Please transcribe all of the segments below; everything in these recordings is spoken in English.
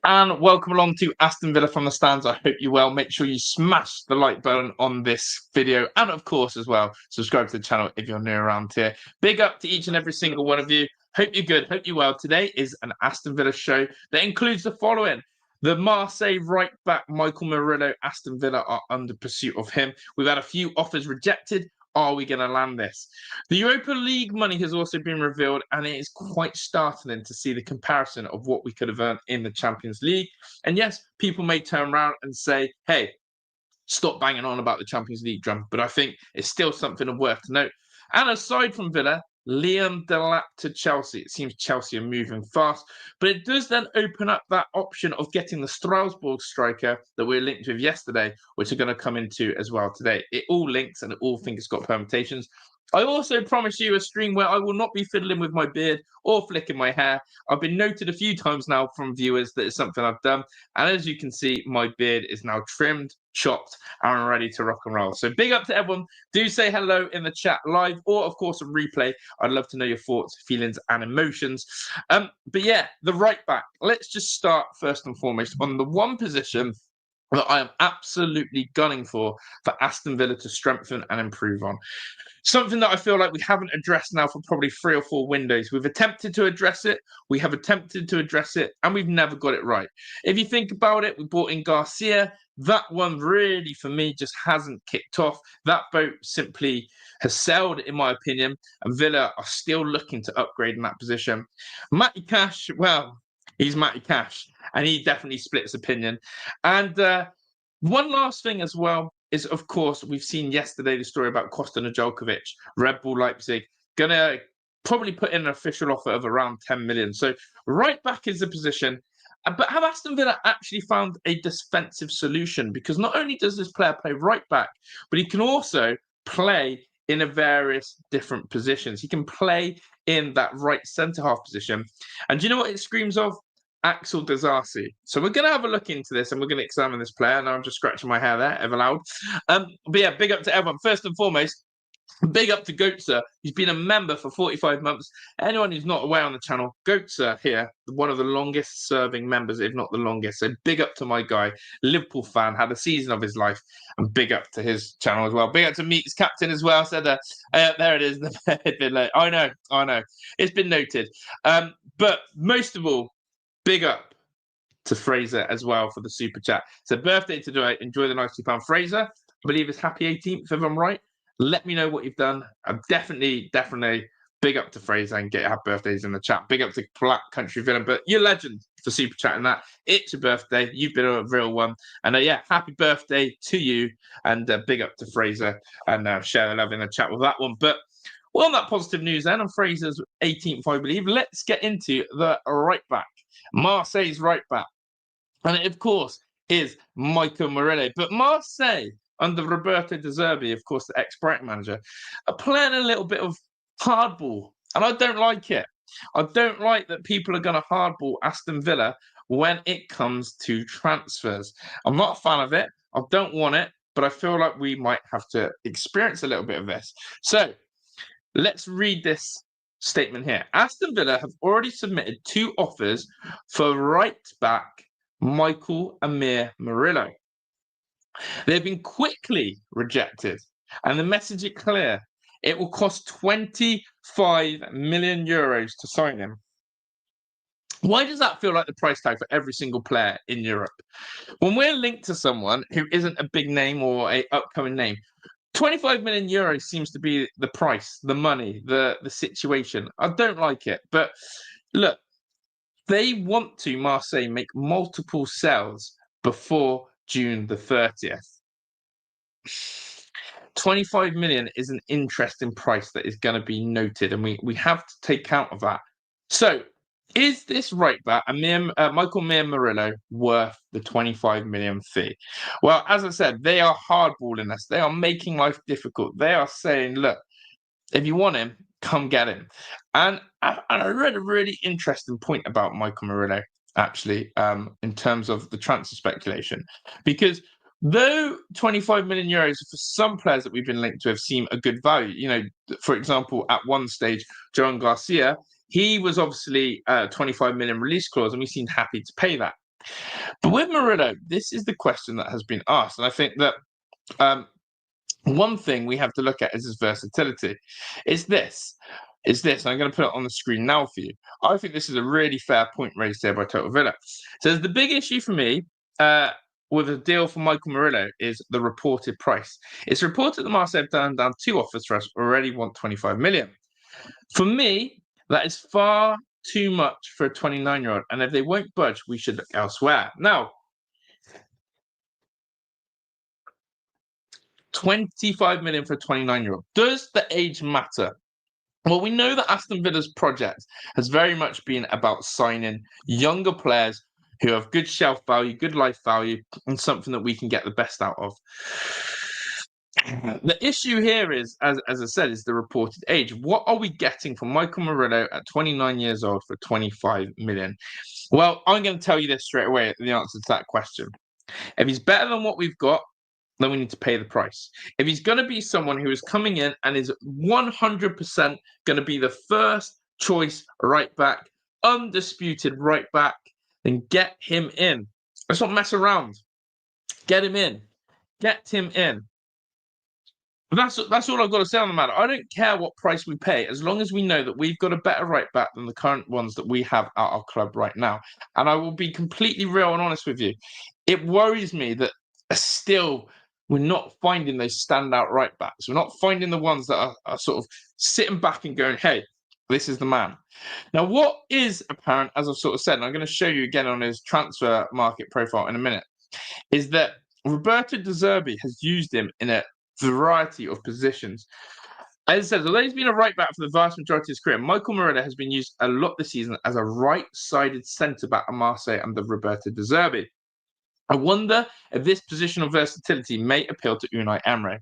And welcome along to Aston Villa from the stands. I hope you're well. Make sure you smash the like button on this video. And of course, as well, subscribe to the channel if you're new around here. Big up to each and every single one of you. Hope you're good. Hope you're well. Today is an Aston Villa show that includes the following. The Marseille right back, Michael Murillo, Aston Villa are under pursuit of him. We've had a few offers rejected. Are we going to land this? The Europa League money has also been revealed, and it is quite startling to see the comparison of what we could have earned in the Champions League. And yes, people may turn around and say, hey, stop banging on about the Champions League drum, but I think it's still something of worth to note. And aside from Villa, Delap to Chelsea. It seems Chelsea are moving fast, but it does then open up that option of getting the Strasbourg striker that we were linked with yesterday, which are going to come into as well today. It all links and it all think it's got permutations. I also promise you a stream where I will not be fiddling with my beard or flicking my hair. I've been noted a few times now from viewers that it's something I've done. And as you can see, my beard is now trimmed, chopped, and ready to rock and roll. So big up to everyone. Do say hello in the chat live or, of course, a replay. I'd love to know your thoughts, feelings, and emotions. But yeah, the right back. Let's just start first and foremost on the one position that I am absolutely gunning for Aston Villa to strengthen and improve on. Something that I feel like we haven't addressed now for probably 3 or 4 windows. We've attempted to address it, we have attempted to address it, and we've never got it right. If you think about it, we brought in Garcia. That one really, for me, just hasn't kicked off. That boat simply has sailed, in my opinion, and Villa are still looking to upgrade in that position. Matty Cash, well, he's Matty Cash, and he definitely splits opinion. And one last thing as well is, of course, we've seen yesterday the story about Kosta Nedeljkovic, Red Bull Leipzig, going to probably put in an official offer of around 10 million. So right back is the position. But have Aston Villa actually found a defensive solution? Because not only does this player play right back, but he can also play in a various different positions. He can play in that right centre-half position. And do you know what it screams of? Axel Disasi. So we're going to have a look into this and we're going to examine this player. Now I'm just scratching my hair there, ever loud. But yeah, big up to everyone. First and foremost, big up to Goetzer. He's been a member for 45 months. Anyone who's not aware on the channel, Goetzer here, one of the longest serving members, if not the longest. So big up to my guy, Liverpool fan, had a season of his life, and big up to his channel as well. Big up to Meek's captain as well. Said, there it is. I know. It's been noted. But most of all, big up to Fraser as well for the super chat. So birthday today. Enjoy the £90. Fraser, I believe it's happy 18th, if I'm right. Let me know what you've done. I'm definitely big up to Fraser and get happy birthdays in the chat. Big up to Black Country Villain. But you're legend for super chatting that. It's your birthday. You've been a real one. And yeah, happy birthday to you. And big up to Fraser. And share the love in the chat with that one. But well, on that positive news then, on Fraser's 18th, I believe, let's get into the right back. Marseille's right back. And it, of course, is Michael Murillo. But Marseille, under Roberto De Zerbi, of course, the ex-Brighton manager, are playing a little bit of hardball. And I don't like it. I don't like that people are going to hardball Aston Villa when it comes to transfers. I'm not a fan of it. I don't want it. But I feel like we might have to experience a little bit of this. So let's read this statement here. Aston Villa have already submitted 2 offers for right back Michael Amir Murillo. They've been quickly rejected, and the message is clear. It will cost 25 million euros to sign him. Why does that feel like the price tag for every single player in Europe? When we're linked to someone who isn't a big name or an upcoming name, 25 million euros seems to be the price, the money, the situation. I don't like it. But look, they want to, Marseille, make multiple sales before June the 30th. 25 million is an interesting price that is going to be noted, and we have to take count of that. So is this right back, Michael Murillo, worth the 25 million fee? Well, as I said, they are hardballing us. They are making life difficult. They are saying, look, if you want him, come get him. And I read a really interesting point about Michael Murillo, actually, in terms of the transfer speculation. Because though 25 million euros for some players that we've been linked to have seemed a good value, you know, for example, at one stage, Joan Garcia, he was obviously 25 million release clause, and we seemed happy to pay that. But with Murillo, this is the question that has been asked. And I think that one thing we have to look at is his versatility. Is this. And I'm going to put it on the screen now for you. I think this is a really fair point raised here by Total Villa. So the big issue for me with a deal for Michael Murillo is the reported price. It's reported that Marseille have turned down 2 offers for us, already want 25 million. For me, that is far too much for a 29-year-old. And if they won't budge, we should look elsewhere. Now, 25 million for a 29-year-old. Does the age matter? Well, we know that Aston Villa's project has very much been about signing younger players who have good shelf value, good life value, and something that we can get the best out of. The issue here is, as I said, is the reported age. What are we getting from Michael Murillo at 29 years old for 25 million? Well, I'm going to tell you this straight away, the answer to that question. If he's better than what we've got, then we need to pay the price. If he's going to be someone who is coming in and is 100% going to be the first choice right back, undisputed right back, then get him in. Let's not mess around. Get him in. Get him in. That's all I've got to say on the matter. I don't care what price we pay, as long as we know that we've got a better right back than the current ones that we have at our club right now. And I will be completely real and honest with you. It worries me that still we're not finding those standout right backs. We're not finding the ones that are sort of sitting back and going, hey, this is the man. Now, what is apparent, as I've sort of said, and I'm going to show you again on his transfer market profile in a minute, is that Roberto De Zerbi has used him in a variety of positions. As I said, although he's been a right back for the vast majority of his career, Michael Murillo has been used a lot this season as a right-sided centre-back at Marseille under Roberto De Zerbi. I wonder if this positional versatility may appeal to Unai Emery.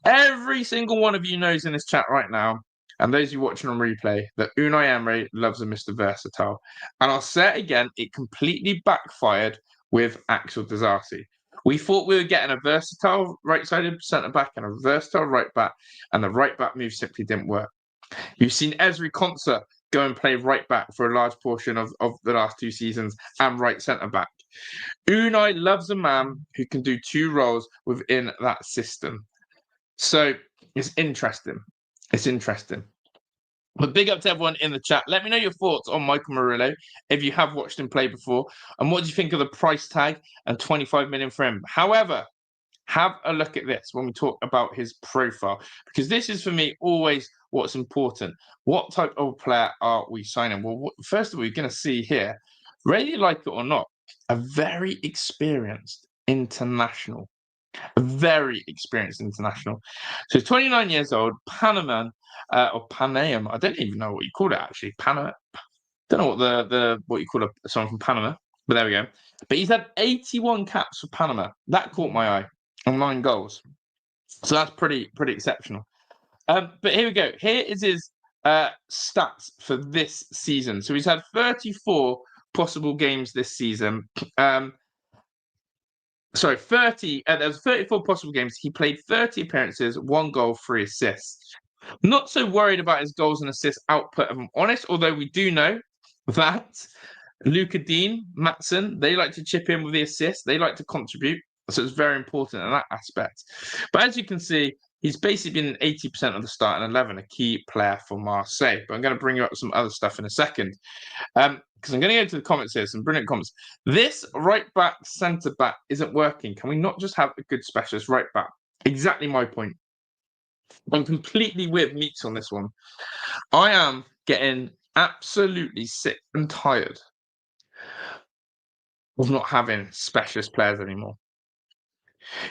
Every single one of you knows in this chat right now, and those you watching on replay, that Unai Emery loves a Mr. Versatile. And I'll say it again, it completely backfired with Axel Disasi. We thought we were getting a versatile right-sided centre-back and a versatile right-back, and the right-back move simply didn't work. You've seen Ezri Konsa go and play right-back for a large portion of the last 2 seasons and right centre-back. Unai loves a man who can do 2 roles within that system. So it's interesting. It's interesting. But big up to everyone in the chat. Let me know your thoughts on Michael Murillo if you have watched him play before. And what do you think of the price tag and 25 million for him? However, have a look at this when we talk about his profile, because this is for me always what's important. What type of player are we signing? Well, first of all, you're going to see here, whether you like it or not, a very experienced international. A very experienced international. So 29 years old, Panaman, or Panam. I don't even know what you call it actually. Panama. Don't know what you call someone from Panama, but there we go. But he's had 81 caps for Panama. That caught my eye, and 9 goals. So that's pretty exceptional. But here we go. Here is his stats for this season. So he's had 34 possible games this season. Sorry, 30. There was 34 possible games. He played 30 appearances, 1 goal, 3 assists. Not so worried about his goals and assists output, if I'm honest, although we do know that Luca Dean, Matson, they like to chip in with the assists. They like to contribute. So it's very important in that aspect. But as you can see, he's basically been 80% of the start and 11, a key player for Marseille. But I'm going to bring you up some other stuff in a second. Because I'm going to go to the comments here, some brilliant comments. This right back, centre back isn't working. Can we not just have a good specialist right back? Exactly my point. I'm completely with Meeks on this one. I am getting absolutely sick and tired of not having specialist players anymore.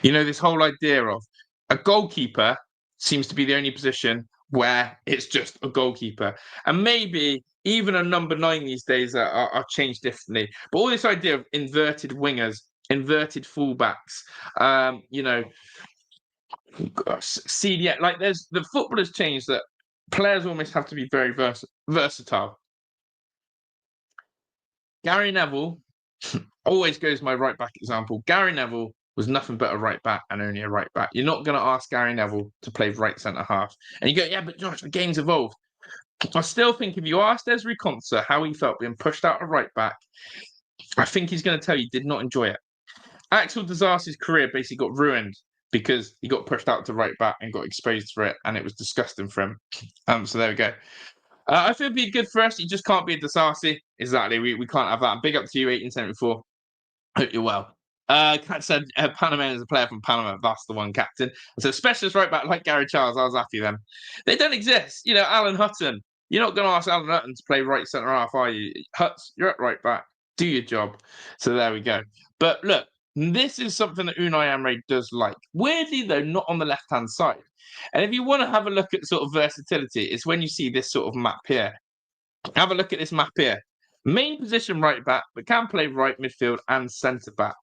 You know, this whole idea of a goalkeeper seems to be the only position where it's just a goalkeeper. And maybe even a number 9 these days are changed differently. But all this idea of inverted wingers, inverted fullbacks, you know, CDM, like the football has changed that players almost have to be very versatile. Gary Neville always goes my right back example. Gary Neville was nothing but a right back and only a right back. You're not going to ask Gary Neville to play right centre half. And you go, yeah, but Josh, the game's evolved. I still think if you asked Ezri Konsa how he felt being pushed out of right back, I think he's going to tell you did not enjoy it. Axel Disas's career basically got ruined because he got pushed out to right back and got exposed for it, and it was disgusting for him. So there we go. I feel it'd be good for us. He just can't be a Disasi. Exactly. We can't have that. Big up to you, 1874. Hope you're well. Kat said Panama is a player from Panama. That's the one, Captain. So specialist right back like Gary Charles. I was happy then. They don't exist. You know, Alan Hutton. You're not going to ask Alan Hutton to play right centre half, are you? Huts, you're at right back. Do your job. So there we go. But look, this is something that Unai Emery does like. Weirdly, though, not on the left-hand side. And if you want to have a look at sort of versatility, it's when you see this sort of map here. Have a look at this map here. Main position right back, but can play right midfield and centre back.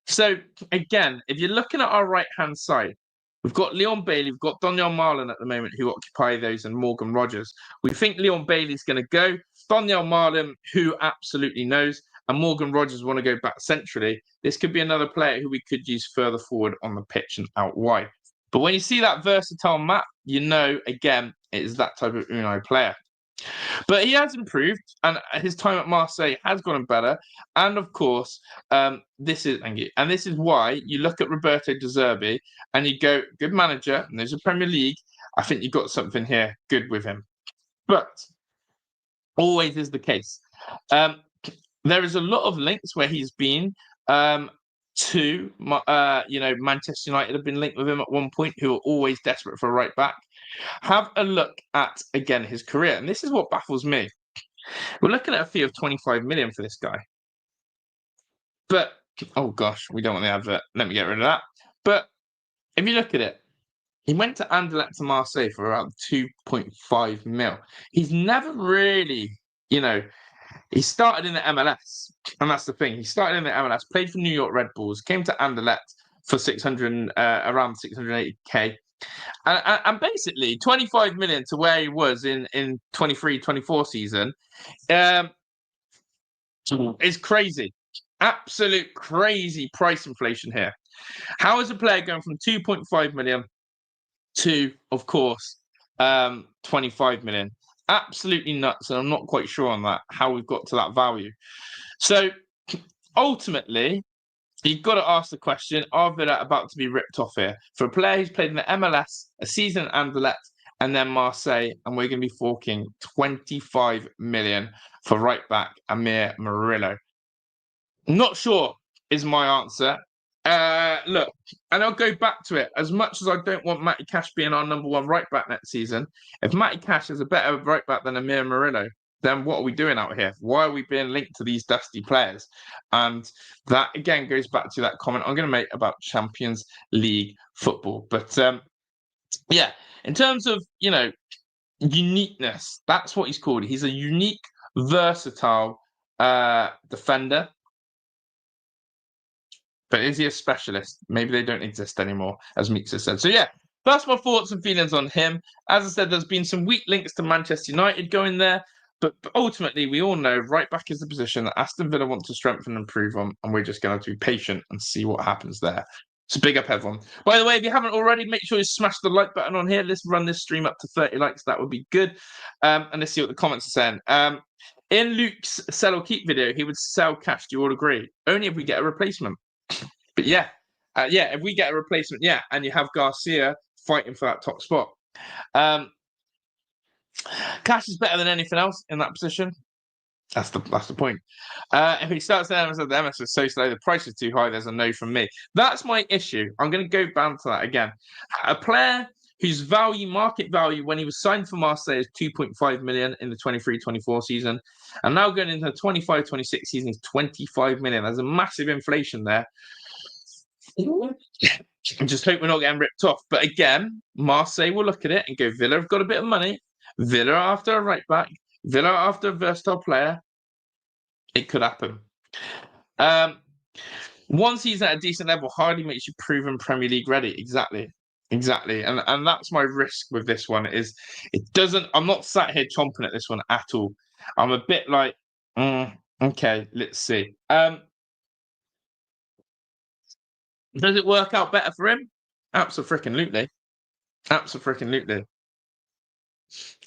So again, if you're looking at our right-hand side, we've got Leon Bailey, we've got Donyell Marlin at the moment who occupy those, and Morgan Rogers. We think Leon Bailey's going to go. Donyell Marlin, who absolutely knows, and Morgan Rogers want to go back centrally. This could be another player who we could use further forward on the pitch and out wide. But when you see that versatile map, you know, again, it is that type of Unai player. But he has improved, and his time at Marseille has gotten better. And of course, this is why you look at Roberto De Zerbi and you go, good manager, and there's a Premier League. I think you've got something here good with him. But always is the case. There is a lot of links where he's been to, Manchester United have been linked with him at one point, who are always desperate for a right back. Have a look at, again, his career. And this is what baffles me. We're looking at a fee of 25 million for this guy. But, oh gosh, we don't want the advert. Let me get rid of that. But if you look at it, he went to Anderlecht to Marseille for around 2.5 mil. He's never really, he started in the MLS. And that's the thing. He started in the MLS, played for New York Red Bulls, came to Anderlecht for around 680k. And basically 25 million to where he was in 23-24 season is crazy. Absolute crazy price inflation here. How is a player going from 2.5 million to, of course, 25 million? Absolutely nuts. And I'm not quite sure on that, how we've got to that value. So ultimately, you've got to ask the question, are Villa about to be ripped off here? For a player who's played in the MLS, a season at Anderlecht, and then Marseille, and we're going to be forking 25 million for right back Amir Murillo. Not sure is my answer. Look, and I'll go back to it. As much as I don't want Matty Cash being our number one right back next season, if Matty Cash is a better right back than Amir Murillo, then what are we doing out here? Why are we being linked to these dusty players? And that, again, goes back to that comment I'm going to make about Champions League football. But, yeah, in terms of, uniqueness, that's what he's called. He's a unique, versatile defender. But is he a specialist? Maybe they don't exist anymore, as Meeks has said. So, yeah, that's my thoughts and feelings on him. As I said, there's been some weak links to Manchester United going there. But ultimately, we all know right back is the position that Aston Villa want to strengthen and improve on. And we're just going to have to be patient and see what happens there. So big up, everyone. By the way, if you haven't already, make sure you smash the like button on here. Let's run this stream up to 30 likes. That would be good. And let's see what the comments are saying. In Luke's sell or keep video, he would sell Cash. Do you all agree? Only if we get a replacement. But yeah, if we get a replacement, yeah, and you have Garcia fighting for that top spot. Cash is better than anything else in that position. That's the point. If he starts there and the MS is so slow, the price is too high, there's a no from me. That's my issue. I'm going to go back to that again. A player whose market value when he was signed for Marseille is 2.5 million in the 23-24 season, and now going into the 25-26 season is 25 million. There's a massive inflation there. I just hope we're not getting ripped off. But again, Marseille will look at it and go, Villa have got a bit of money. Villa after a right back. Villa after a versatile player. It could happen. One season at a decent level hardly makes you proven Premier League ready. Exactly. And that's my risk with this one is it doesn't. I'm not sat here chomping at this one at all. I'm a bit like, okay, let's see. Does it work out better for him? Absolutely.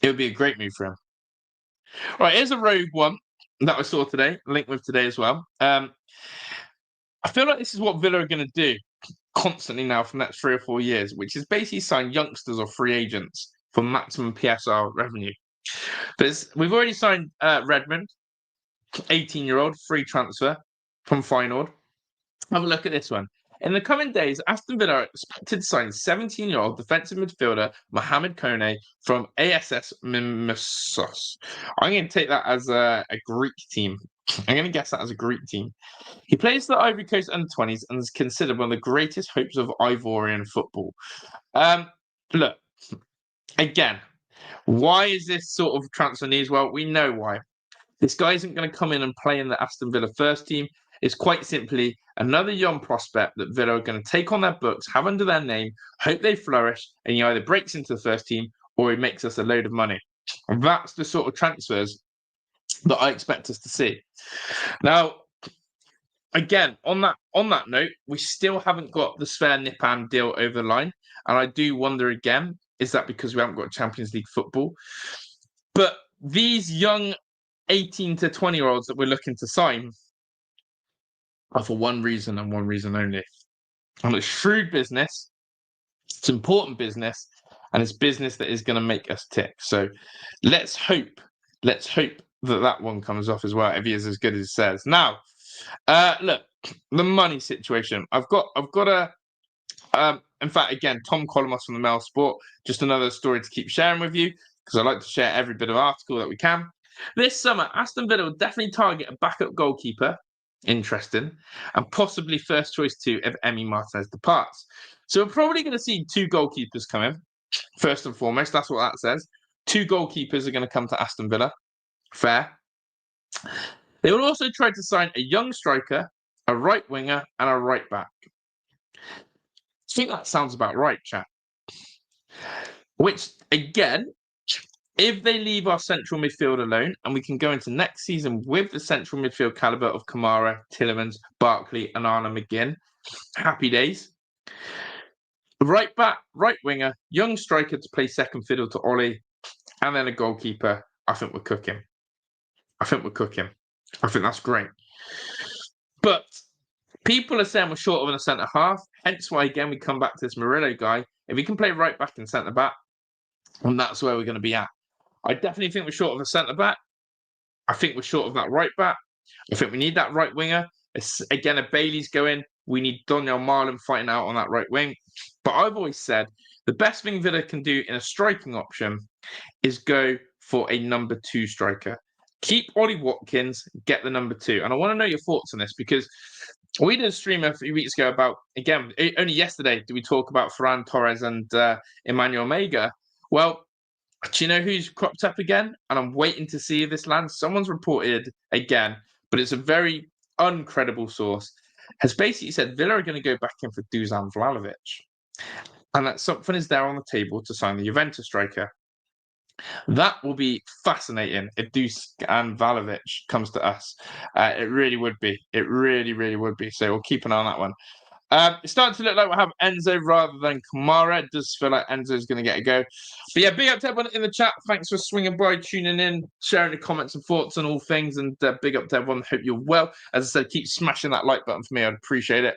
It would be a great move for him. Right, here's a rogue one. that I saw today, linked with today as well. I feel like this is what Villa are going to do constantly now for the next 3 or 4 years, which is basically sign youngsters or free agents for maximum PSR revenue. We've already signed Redmond, 18-year-old, free transfer from Feyenoord. Have a look at this one. In the coming days, Aston Villa are expected to sign 17-year-old defensive midfielder Mohamed Kone from ASS Mimosas. I'm going to take that as a Greek team. I'm going to guess that as a Greek team. He plays for the Ivory Coast under-20s and is considered one of the greatest hopes of Ivorian football. Look, again, why is this sort of transfer news? Well, we know why. This guy isn't going to come in and play in the Aston Villa first team. It's quite simply another young prospect that Villa are going to take on their books, have under their name, hope they flourish, and he either breaks into the first team or he makes us a load of money. And that's the sort of transfers that I expect us to see. Now, again, on that note, we still haven't got the Sver Nipan deal over the line. And I do wonder again, is that because we haven't got Champions League football? But these young 18 to 20-year-olds that we're looking to sign are for one reason and one reason only. And it's shrewd business, it's important business, and it's business that is going to make us tick. So let's hope that one comes off as well, if he is as good as he says. Now, look, the money situation. I've got in fact, again, Tom Colomos from the Mail Sport, just another story to keep sharing with you, because I like to share every bit of article that we can. This summer, Aston Villa will definitely target a backup goalkeeper. Interesting. And possibly first choice too if Emi Martinez departs. So we're probably going to see 2 goalkeepers come in. First and foremost, that's what that says. 2 goalkeepers are going to come to Aston Villa. Fair. They will also try to sign a young striker, a right winger, and a right back. I think that sounds about right, chat. Which, again, if they leave our central midfield alone and we can go into next season with the central midfield calibre of Kamara, Tielemans, Barkley, and Arna McGinn, happy days. Right back, right winger, young striker to play second fiddle to Ollie, and then a goalkeeper. I think we're cooking. I think that's great. But people are saying we're short of a centre half, hence why, again, we come back to this Murillo guy. If he can play right back and centre back, and that's where we're going to be at. I definitely think we're short of a centre-back. I think we're short of that right-back. I think we need that right winger. Again, if Bailey's going, we need Daniel Marlin fighting out on that right wing. But I've always said the best thing Villa can do in a striking option is go for a number 2 striker. Keep Ollie Watkins, get the number 2. And I want to know your thoughts on this, because we did a stream a few weeks ago about, again, only yesterday did we talk about Ferran Torres and Emmanuel Mega. Well, do you know who's cropped up again? And I'm waiting to see if this lands. Someone's reported again, but it's a very uncredible source, has basically said Villa are going to go back in for Dusan Vlahovic. And that something is there on the table to sign the Juventus striker. That will be fascinating if Dusan Vlahovic comes to us. It really would be. It really, really would be. So we'll keep an eye on that one. It's starting to look like we'll have Enzo rather than Kamara. It does feel like Enzo's going to get a go. But yeah, big up to everyone in the chat. Thanks for swinging by, tuning in, sharing the comments and thoughts on all things. And big up to everyone. Hope you're well. As I said, keep smashing that like button for me. I'd appreciate it.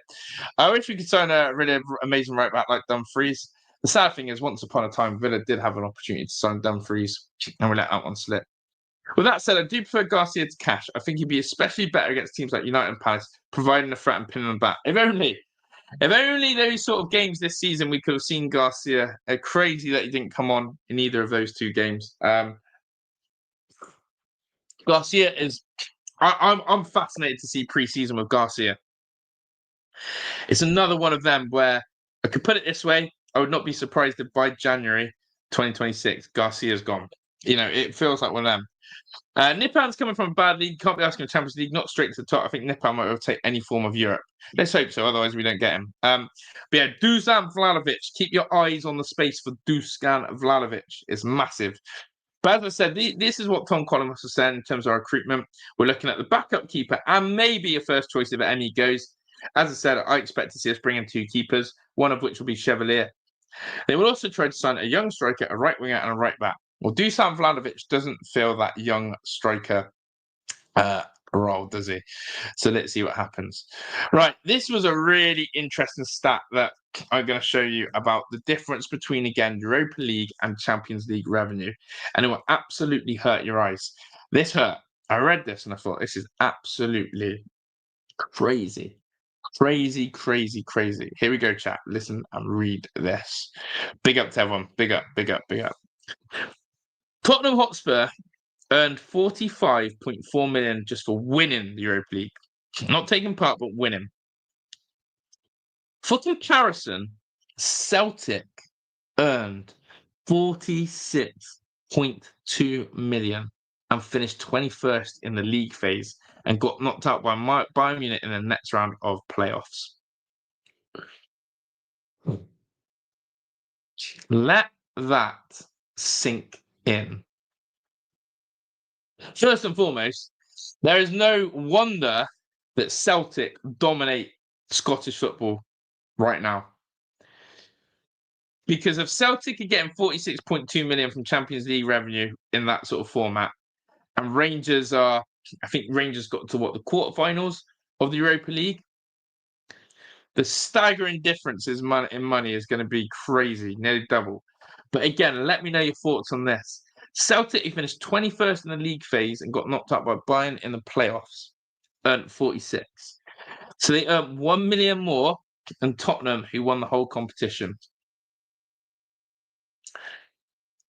I wish we could sign a really amazing right back like Dumfries. The sad thing is, once upon a time, Villa did have an opportunity to sign Dumfries, and we let that one slip. With that said, I do prefer Garcia to Cash. I think he'd be especially better against teams like United and Palace, providing a threat and pinning them back. If only those sort of games this season we could have seen Garcia. Crazy that he didn't come on in either of those 2 games. Garcia is... I'm fascinated to see pre-season with Garcia. It's another one of them where, I could put it this way, I would not be surprised if by January 2026, Garcia's gone. You know, it feels like one of them. Nipan's coming from a bad league. Can't be asking for Champions League. Not straight to the top. I think Nipan might overtake any form of Europe. Let's hope so. Otherwise, we don't get him. But yeah, Dusan Vlahovic. Keep your eyes on the space for Dusan Vlahovic. It's massive. But as I said, this is what Tom Colomos was saying in terms of our recruitment. We're looking at the backup keeper and maybe a first choice if any goes. As I said, I expect to see us bring in 2 keepers, one of which will be Chevalier. They will also try to sign a young striker, a right winger, and a right back. Well, Dusan Vlahovic doesn't feel that young striker role, does he? So let's see what happens. Right, this was a really interesting stat that I'm going to show you about the difference between, again, Europa League and Champions League revenue. And it will absolutely hurt your eyes. This hurt. I read this and I thought, this is absolutely crazy. Crazy, crazy, crazy. Here we go, chat. Listen and read this. Big up to everyone. Big up, big up, big up. Tottenham Hotspur earned 45.4 million just for winning the Europa League. Not taking part, but winning. For comparison, Celtic earned 46.2 million and finished 21st in the league phase and got knocked out by Bayern Munich in the next round of playoffs. Let that sink in. First and foremost, there is no wonder that Celtic dominate Scottish football right now. Because if Celtic are getting 46.2 million from Champions League revenue in that sort of format, and Rangers are, I think Rangers got to the quarterfinals of the Europa League. The staggering difference in money is going to be crazy, nearly double. But again, let me know your thoughts on this. Celtic finished 21st in the league phase and got knocked out by Bayern in the playoffs, earned 46. So they earned 1 million more than Tottenham, who won the whole competition.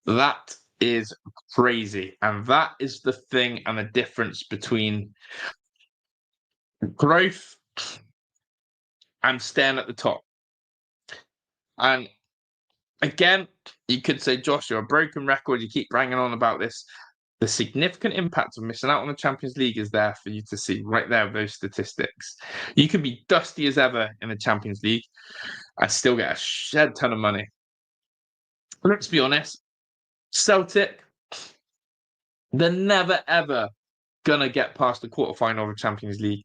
That is crazy. And that is the thing and the difference between growth and staying at the top. And again, you could say, Josh, you're a broken record. You keep banging on about this. The significant impact of missing out on the Champions League is there for you to see right there with those statistics. You can be dusty as ever in the Champions League and still get a shed ton of money. Let's be honest, Celtic, they're never, ever going to get past the quarterfinal of the Champions League.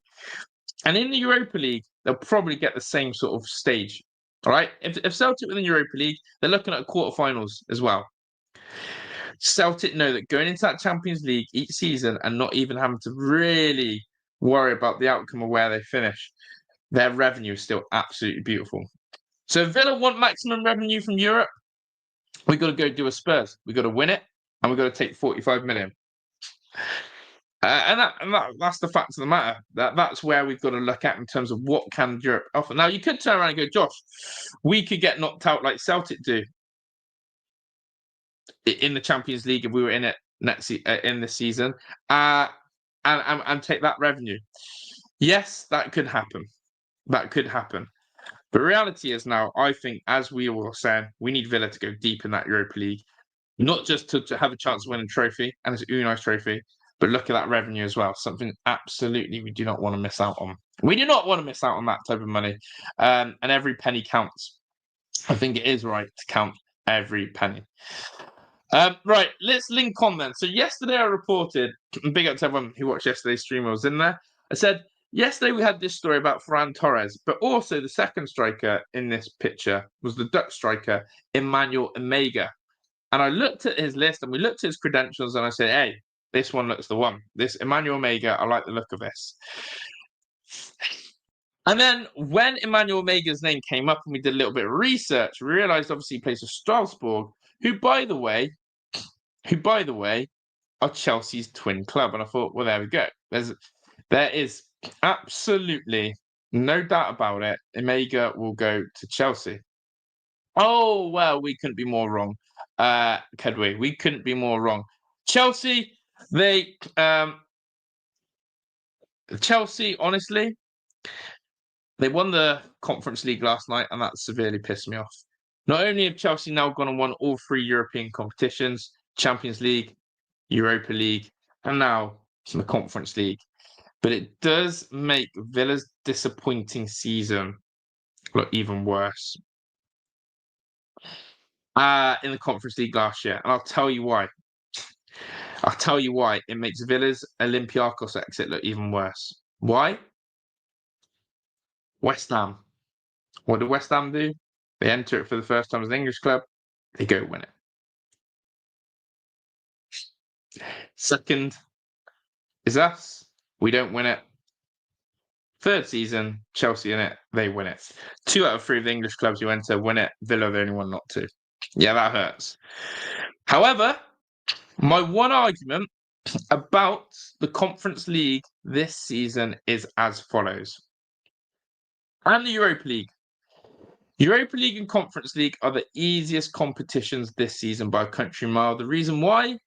And in the Europa League, they'll probably get the same sort of stage. All right? If Celtic win the Europa League, they're looking at quarterfinals as well. Celtic know that going into that Champions League each season and not even having to really worry about the outcome of where they finish, their revenue is still absolutely beautiful. So if Villa want maximum revenue from Europe, we've got to go do a Spurs. We've got to win it, and we've got to take 45 million. That's the fact of the matter. That's where we've got to look at in terms of what can Europe offer. Now, you could turn around and go, Josh, we could get knocked out like Celtic do in the Champions League if we were in it in this season, and take that revenue. Yes, that could happen. That could happen. The reality is now, I think, as we were saying, we need Villa to go deep in that Europa League, not just to have a chance of winning a trophy, and it's a really nice trophy, but look at that revenue as well. Something absolutely we do not want to miss out on. We do not want to miss out on that type of money. And every penny counts. I think it is right to count every penny. Right, let's link on then. So yesterday I reported, big up to everyone who watched yesterday's stream, I was in there. I said, yesterday we had this story about Ferran Torres, but also the second striker in this picture was the Dutch striker, Emmanuel Omega. And I looked at his list and we looked at his credentials and I said, hey, this one looks the one. This Emmanuel Omega, I like the look of this. And then when Emmanuel Omega's name came up and we did a little bit of research, we realized obviously he plays for Strasbourg, who by the way, are Chelsea's twin club. And I thought, well, there we go. There is absolutely no doubt about it. Omega will go to Chelsea. Oh, well, we couldn't be more wrong. Could we? We couldn't be more wrong. Chelsea, honestly, they won the Conference League last night, and that severely pissed me off. Not only have Chelsea now gone and won all 3 European competitions, Champions League, Europa League, and now the Conference League, but it does make Villa's disappointing season look even worse. In the Conference League last year, and I'll tell you why. It makes Villa's Olympiacos exit look even worse. Why? West Ham. What did West Ham do? They enter it for the first time as an English club. They go win it. Second is us. we don't win it. Third season, Chelsea in it, they win it. 2 out of 3 of the English clubs you enter win it. Villa are the only one not to. Yeah, that hurts. However, my one argument about the Conference League this season is as follows. And the Europa League. Europa League and Conference League are the easiest competitions this season by a country mile. The reason why?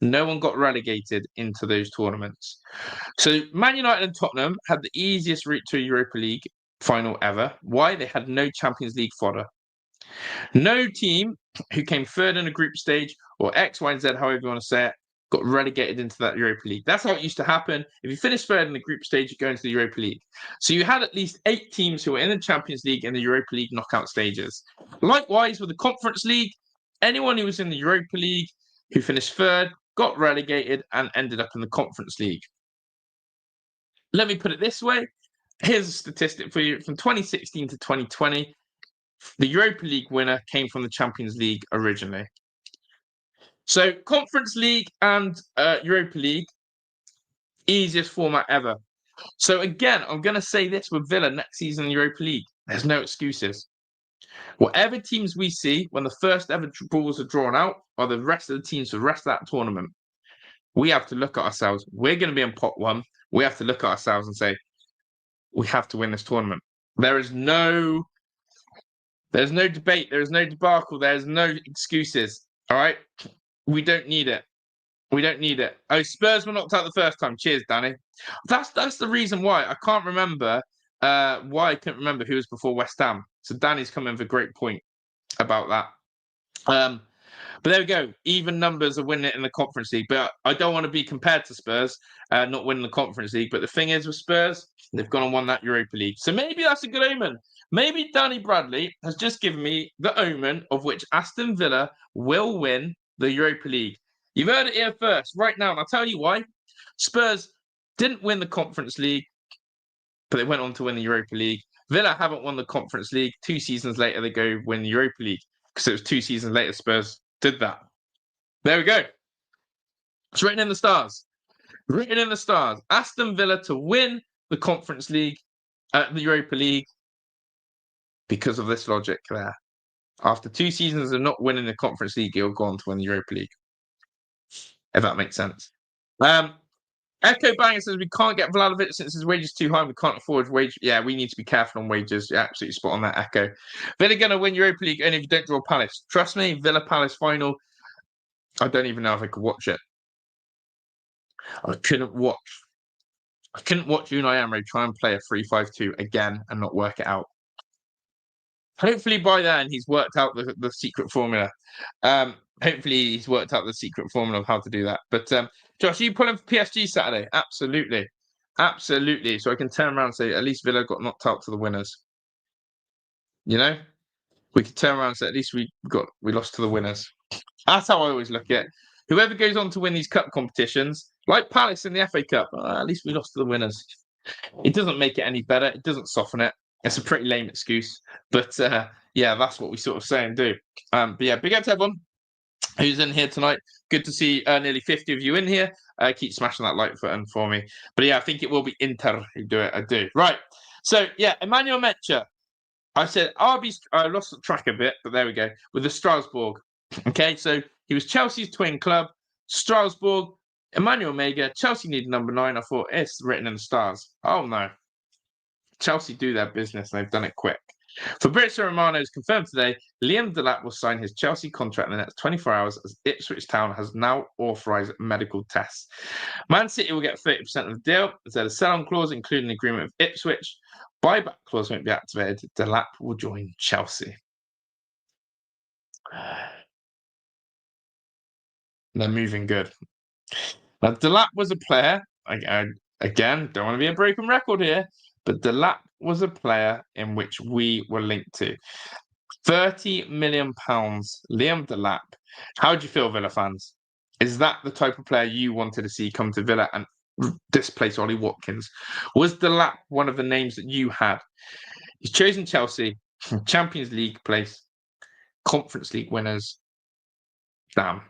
No one got relegated into those tournaments. So Man United and Tottenham had the easiest route to a Europa League final ever. Why? They had no Champions League fodder. No team who came third in a group stage or X, Y, and Z, however you want to say it, got relegated into that Europa League. That's how it used to happen. If you finish third in the group stage, you go into the Europa League. So you had at least 8 teams who were in the Champions League and the Europa League knockout stages. Likewise, with the Conference League, anyone who was in the Europa League who finished third got relegated and ended up in the Conference League. Let me put it this way. Here's a statistic for you. From 2016 to 2020, the Europa League winner came from the Champions League originally. So Conference League and Europa League, easiest format ever. So again, I'm going to say this with Villa next season in the Europa League. There's no excuses. Whatever teams we see when the first ever balls are drawn out are the rest of the teams for the rest of that tournament. We have to look at ourselves. We're going to be in pot 1. We have to look at ourselves and say, we have to win this tournament. There's no debate. There is no debacle. There's no excuses. All right? We don't need it. We don't need it. Oh, Spurs were knocked out the first time. Cheers, Danny. That's the reason why. I can't remember why I couldn't remember who was before West Ham. So Danny's come in with a great point about that. But there we go. Even numbers are winning it in the Conference League. But I don't want to be compared to Spurs not winning the Conference League. But the thing is with Spurs, they've gone and won that Europa League. So maybe that's a good omen. Maybe Danny Bradley has just given me the omen of which Aston Villa will win the Europa League. You've heard it here first, right now. And I'll tell you why. Spurs didn't win the Conference League, but they went on to win the Europa League. Villa haven't won the Conference League. 2 seasons later, they go win the Europa League. Because it was 2 seasons later Spurs did that. There we go. It's written in the stars. Written in the stars. Aston Villa to win the Conference League, the Europa League, because of this logic there. After 2 seasons of not winning the Conference League, he'll go on to win the Europa League. If that makes sense. Echo Banger says we can't get Vlahovic since his wages too high. We can't afford wage. Yeah, we need to be careful on wages. You're absolutely spot on that, Echo. Villa going to win Europa League only if you don't draw Palace. Trust me, Villa Palace final. I don't even know if I could watch it. I couldn't watch Unai Emery try and play a 3-5-2 again and not work it out. Hopefully by then he's worked out the secret formula. Hopefully he's worked out the secret formula of how to do that. But Josh, are you pulling for PSG Saturday? Absolutely. Absolutely. So I can turn around and say, at least Villa got knocked out to the winners. You know? We could turn around and say, at least we lost to the winners. That's how I always look at it. Whoever goes on to win these cup competitions, like Palace in the FA Cup, at least we lost to the winners. It doesn't make it any better. It doesn't soften it. It's a pretty lame excuse. But yeah, that's what we sort of say and do. But yeah, big up to everyone who's in here tonight. Good to see nearly 50 of you in here. Keep smashing that like button for me. But yeah, I think it will be Inter who do it. I do. Right. So yeah, Emmanuel Mecha. I said RB. I lost the track a bit, but there we go. With the Strasbourg. Okay, so he was Chelsea's twin club. Strasbourg. Emmanuel Mega. Chelsea needed number 9. I thought it's written in the stars. Oh no. Chelsea do their business and they've done it quick. Fabrizio Romano has confirmed today Liam Delap will sign his Chelsea contract in the next 24 hours as Ipswich Town has now authorised medical tests. Man City will get 30% of the deal. There's a sell-on clause, including an agreement with Ipswich. Buyback clause won't be activated. Delap will join Chelsea. They're moving good. Now, Delap was a player, again, don't want to be a broken record here, but Delap was a player in which we were linked to. £30 million, Liam Delap. How do you feel, Villa fans? Is that the type of player you wanted to see come to Villa and displace Ollie Watkins? Was Delap one of the names that you had? He's chosen Chelsea, Champions League place, Conference League winners. Damn.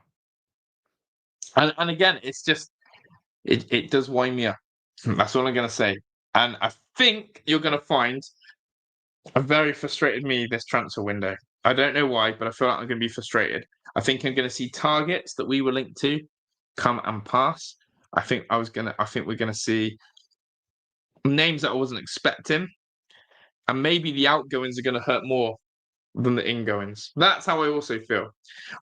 And again, it's just, it does wind me up. That's all I'm going to say. And I think you're going to find a very frustrated me this transfer window. I don't know why, but I feel like I'm going to be frustrated. I think I'm going to see targets that we were linked to come and pass. I think we're going to see names that I wasn't expecting, and maybe the outgoings are going to hurt more than the ingoings. That's how I also feel.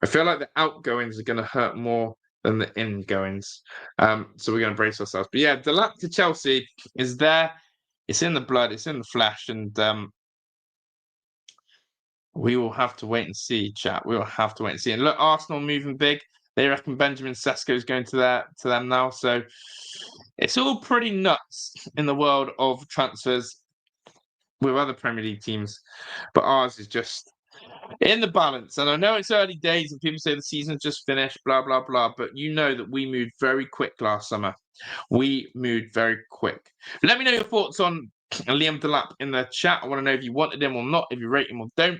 I feel like the outgoings are going to hurt more than the ingoings. So we're going to brace ourselves. But yeah, Delap to Chelsea is there. It's in the blood. It's in the flesh, and we will have to wait and see, chat. We will have to wait and see. And look, Arsenal moving big. They reckon Benjamin Sesko is going to them now. So it's all pretty nuts in the world of transfers with other Premier League teams, but ours is just in the balance. And I know it's early days and people say the season's just finished, blah, blah, blah. But you know that we moved very quick last summer. We moved very quick. Let me know your thoughts on Liam Delap in the chat. I want to know if you wanted him or not, if you rate him or don't.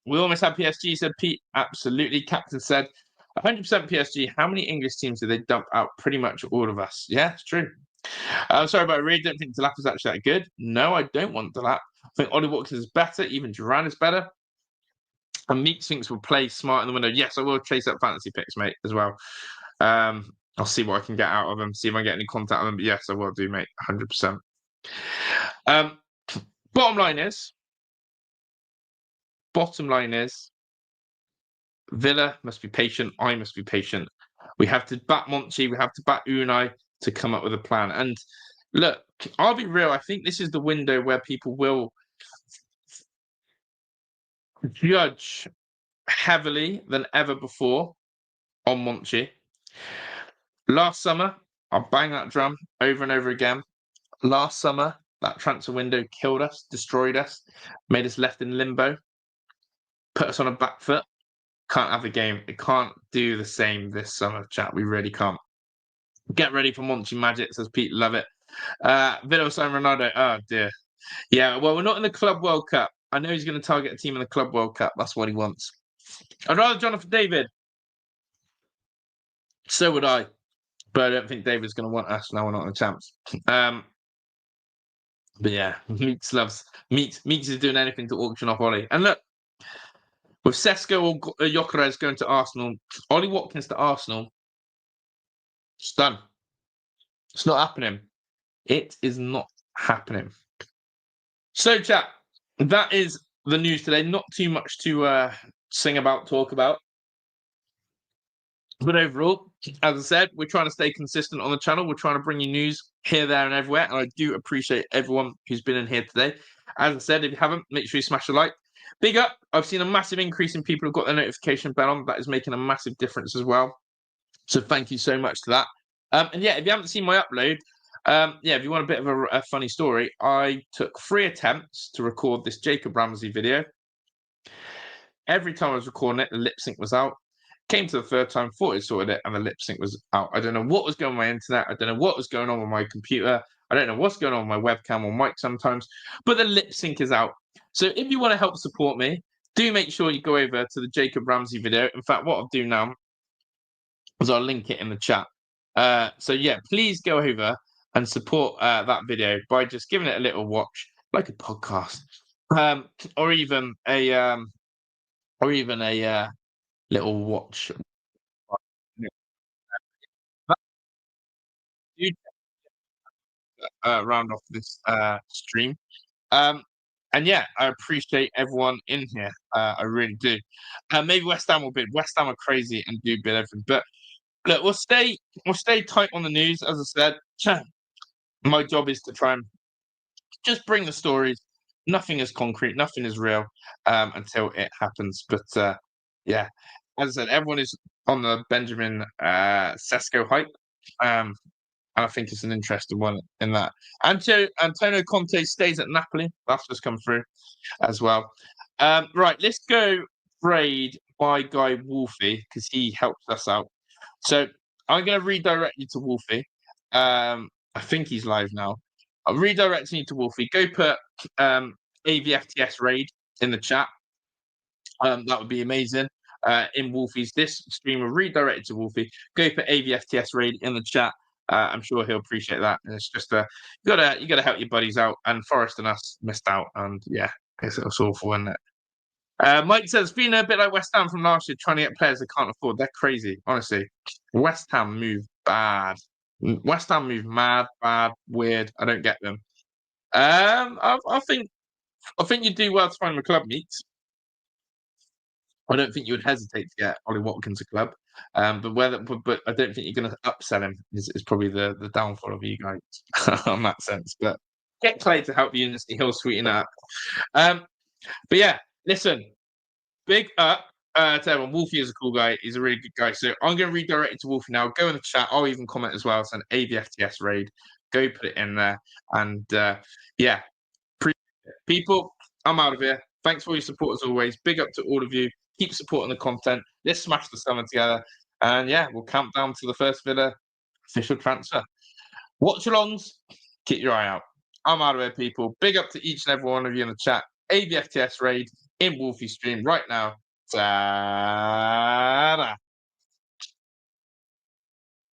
We almost had PSG, said Pete. Absolutely. Captain said 100% PSG. How many English teams did they dump out? Pretty much all of us. Yeah, it's true. I'm sorry, but I really don't think Delap is actually that good. No, I don't want Delap. I think Ollie Watkins is better. Even Duran is better. And Meeks thinks will play smart in the window. Yes, I will chase up fantasy picks, mate, as well. I'll see what I can get out of them, see if I get any contact with them. But yes, I will do, mate, 100%. Bottom line is, Villa must be patient. I must be patient. We have to back Monchi. We have to back Unai to come up with a plan. And look, I'll be real. I think this is the window where people will judge heavily than ever before on Monchi. Last summer, I'll bang that drum over and over again. Last summer, that transfer window killed us, destroyed us, made us left in limbo, put us on a back foot. Can't have the game. It can't do the same this summer, chat. We really can't. Get ready for Monchi Magic, says Pete. Love it. Villa sign Ronaldo. Oh, dear. Yeah, well, we're not in the Club World Cup. I know he's going to target a team in the Club World Cup. That's what he wants. I'd rather Jonathan David. So would I. But I don't think David's going to want us now we're not in the champs. But yeah, Meeks is doing anything to auction off Ollie. And look, with Sesko or Gyökeres going to Arsenal, Ollie Watkins to Arsenal, it's done. It's not happening. It is not happening. So, chat, that is the news today. Not too much to talk about. But overall, as I said, we're trying to stay consistent on the channel. We're trying to bring you news here, there, and everywhere. And I do appreciate everyone who's been in here today. As I said, if you haven't, make sure you smash a like. Big up. I've seen a massive increase in people who've got their notification bell on. That is making a massive difference as well. So thank you so much to that. And yeah, if you haven't seen my upload, if you want a bit of a funny story, I took 3 attempts to record this Jacob Ramsey video. Every time I was recording it, the lip sync was out. Came to the third time, thought it sorted it, and the lip sync was out. I don't know what was going on with my internet. I don't know what was going on with my computer. I don't know what's going on with my webcam or mic sometimes, but the lip sync is out. So if you want to help support me, do make sure you go over to the Jacob Ramsey video. In fact, what I'll do now is I'll link it in the chat. So yeah, please go over and support that video by just giving it a little watch, like a podcast, or even a little watch. Round off this stream. And yeah, I appreciate everyone in here. I really do. Maybe West Ham will bid. West Ham are crazy and do bid everything. But look, we'll stay tight on the news. As I said, my job is to try and just bring the stories. Nothing is concrete, nothing is real until it happens. But yeah, as I said, everyone is on the Benjamin Sesko hype. And I think it's an interesting one in that. Antonio Conte stays at Napoli. That's just come through as well. Right, let's go raid my guy Wolfie because he helps us out. So I'm going to redirect you to Wolfie. I think he's live now. I'm redirecting you to Wolfie. Go put AVFTS raid in the chat. That would be amazing. In Wolfie's this stream will redirect to Wolfie. Go put AVFTS raid in the chat. I'm sure he'll appreciate that. And it's just you gotta help your buddies out. And Forest and us missed out, and yeah, it's awful, isn't it? Mike says, feeling a bit like West Ham from last year, trying to get players they can't afford. They're crazy, honestly. West Ham move bad. West Ham move mad, bad, weird. I don't get them. I think you do well to find them a club meet. I don't think you would hesitate to get Ollie Watkins a club. But I don't think you're going to upsell him. Is probably the downfall of you guys on that sense. But get Clay to help you, and he'll sweeten up. But yeah, listen, big up to everyone. Wolfie is a cool guy. He's a really good guy. So I'm going to redirect it to Wolfie now. Go in the chat. I'll even comment as well. It's an ABFTS raid. Go put it in there. And yeah, people, I'm out of here. Thanks for your support as always. Big up to all of you. Keep supporting the content. Let's smash the summer together. And yeah, we'll count down to the first Villa official transfer. Watch alongs, keep your eye out. I'm out of here, people. Big up to each and every one of you in the chat. ABFTS raid in Wolfie stream right now.